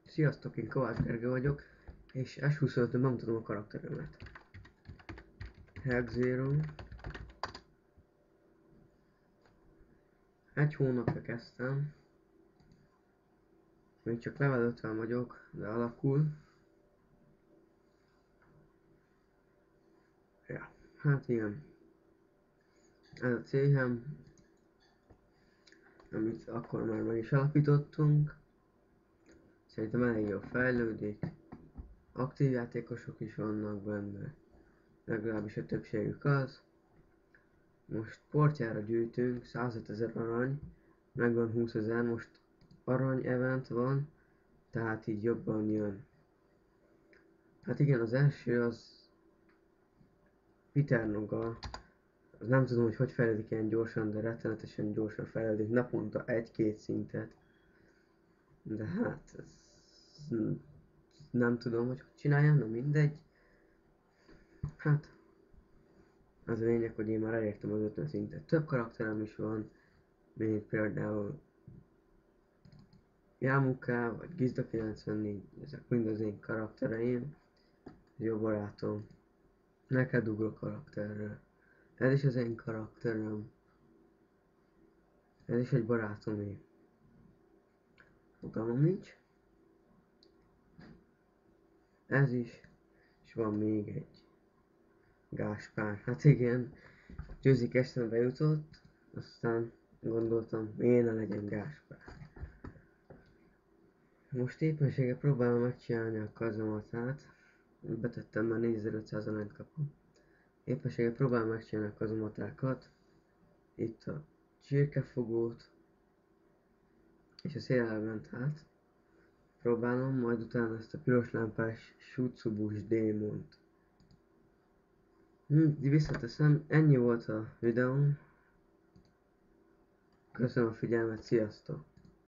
Sziasztok, én Kovács Gergő vagyok, és S25-ön bemutatom a karakteremet. Hack Zero. Egy hónapja kezdtem. Még csak level 50 vagyok, de alakul. Ja, hát igen. Ez a cégem, amit akkor már meg is alapítottunk. Szerintem elég jól fejlődik. Aktív játékosok is vannak benne. Legalábbis a többségük az. Most portyára gyűjtünk 105 000 arany. Megvan 20 000, most arany event van, tehát így jobban jön. Hát igen, az első az Peter Noga. Az nem tudom, hogy fejlődik ilyen gyorsan, de rettenetesen gyorsan fejlődik, naponta 1-2 szintet. De hát, ez nem tudom, hogy csináljam, na mindegy. Hát, az a lényeg, hogy én már elértem az 50 szintet. Több karakterem is van, mint például Yamuka vagy Gizda 94, ezek mind az én karaktereim. Jó barátom. Neked ugró karakterről. Ez is az én karakterem. Ez is egy barátomé. Fogalmam nincs. Ez is. És van még egy. Gáspár. Hát igen. Győzik eszembe jutott. Aztán gondoltam, miért ne legyen Gáspár. Most éppenséggel próbálom megcsinálni a kazomatát. Betettem, már 4500 arányt kapom. Éppenséggel próbálom megcsinálni a kazomatákat. Itt a csirkefogót. És a szélelmentát. Próbálom, majd utána ezt a piros lámpás Sutsubus démont. Visszateszem, ennyi volt a videóm. Köszönöm a figyelmet, sziasztok!